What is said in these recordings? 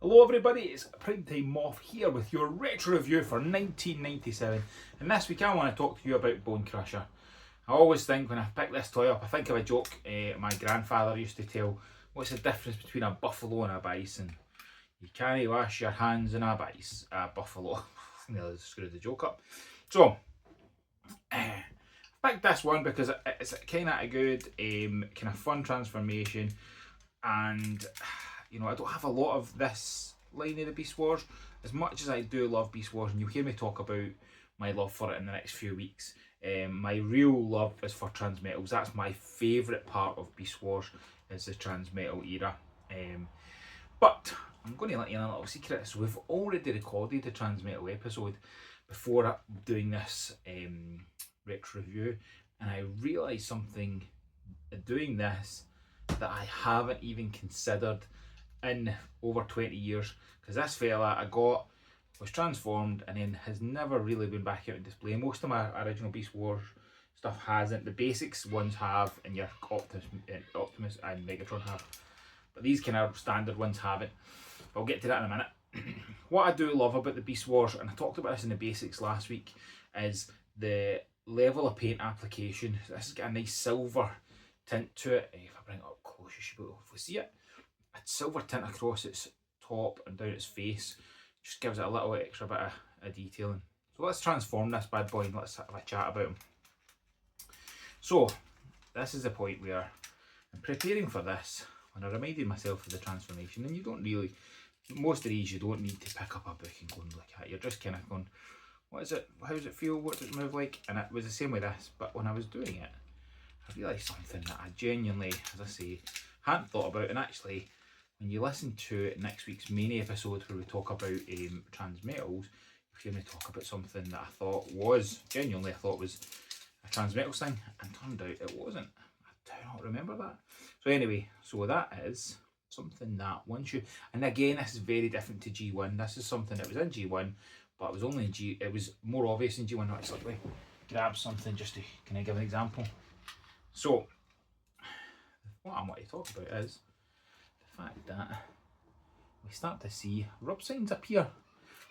Hello everybody, it's Primetime Moff here with your retro review for 1997, and this week I want to talk to you about Bonecrusher. I always think when I pick this toy up, I think of a joke my grandfather used to tell. What's the difference between a buffalo and a bison? You can't wash your hands in a buffalo. Nearly screwed the joke up. So, I picked this one because it's kind of a good, kind of fun transformation, and you know, I don't have a lot of this line of the Beast Wars. As much as I do love Beast Wars, and you'll hear me talk about my love for it in the next few weeks, my real love is for Transmetals. That's my favourite part of Beast Wars, is the Transmetal era. But I'm going to let you in a little secret. So we've already recorded a Transmetal episode before doing this retro review, and I realised something doing this that I haven't even considered in over 20 years, because this fella I got was transformed and then has never really been back out on display. Most of my original Beast Wars stuff hasn't. The basics ones have, and your Optimus and Megatron have, but these kind of standard ones haven't. I'll get to that in a minute. What I do love about the Beast Wars, and I talked about this in the basics last week, is the level of paint application. This has got a nice silver tint to it. If I bring it up close, you should be able to see it. A silver tint across its top and down its face just gives it a little extra bit of detailing. So let's transform this bad boy and let's have a chat about him. So this is the point where I'm preparing for this, when I reminded myself of the transformation, and you don't really, most of these you don't need to pick up a book and go and look at. You're just kind of going, what is it, how does it feel, what does it move like? And it was the same with this, but when I was doing it, I realised something that I genuinely, as I say, hadn't thought about. And actually, when you listen to next week's main episode where we talk about Transmetals, you'll hear me talk about something that I thought was, genuinely I thought was a Transmetals thing, and turned out it wasn't. I do not remember that. So anyway, so that is something that once you, and again this is very different to G1, this is something that was in G1, but it was only in it was more obvious in G1. Let's grab something just to kind of give an example. So, what I want to talk about is the fact that we start to see rub signs appear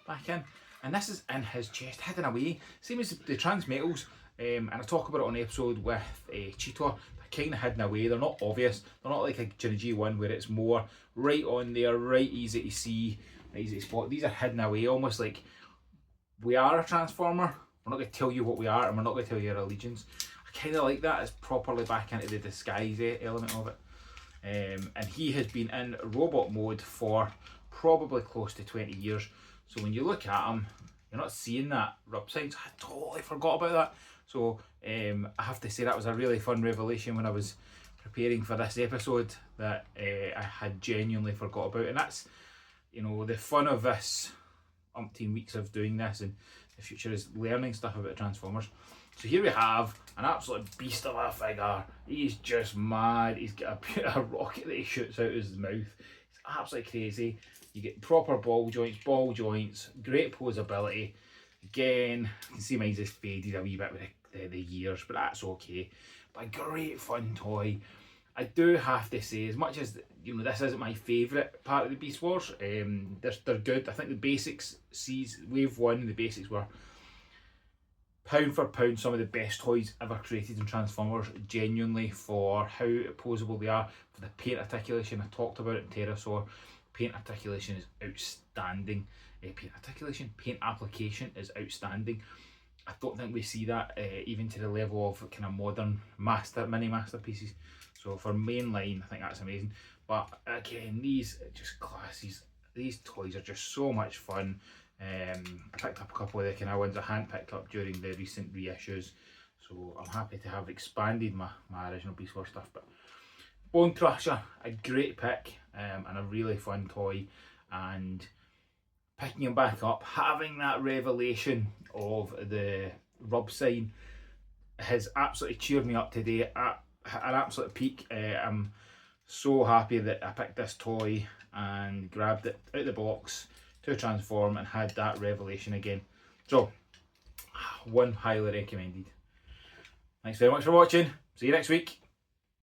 back in, and this is in his chest, hidden away, same as the Transmetals, and I talk about it on the episode with Cheetor. They're kind of hidden away, they're not obvious, they're not like a G1 where it's more right on there, right easy to see, easy to spot. These are hidden away, almost like we are a Transformer, we're not going to tell you what we are, and we're not going to tell you our allegiance. I kind of like that, as properly back into the disguise element of it. And he has been in robot mode for probably close to 20 years. So when you look at him, you're not seeing that rub signs. I totally forgot about that. So I have to say that was a really fun revelation when I was preparing for this episode that I had genuinely forgot about. And that's, you know, the fun of this umpteen weeks of doing this, and the future is learning stuff about Transformers. So here we have an absolute beast of a figure. He's just mad. He's got a rocket that he shoots out of his mouth. It's absolutely crazy. You get proper ball joints, great posability. Again, you can see mine's just faded a wee bit with the years, but that's okay. But a great fun toy. I do have to say, as much as, you know, this isn't my favourite part of the Beast Wars, they're good. I think the basics, Wave 1, the basics were pound for pound some of the best toys ever created in Transformers, genuinely, for how posable they are, for the paint articulation. I talked about it in Pterosaur. Paint articulation is outstanding. Paint application is outstanding. I don't think we see that even to the level of kind of modern mini masterpieces. So for mainline, I think that's amazing. But again, these just classes. These toys are just so much fun. I picked up a couple of the kind of ones I hadn't picked up during the recent reissues, so I'm happy to have expanded my original Beast Wars stuff. But Bonecrusher, a great pick, and a really fun toy, and picking him back up, having that revelation of the rub sign has absolutely cheered me up today at an absolute peak. I'm so happy that I picked this toy and grabbed it out of the box to transform and had that revelation again. So, one highly recommended. Thanks very much for watching. See you next week.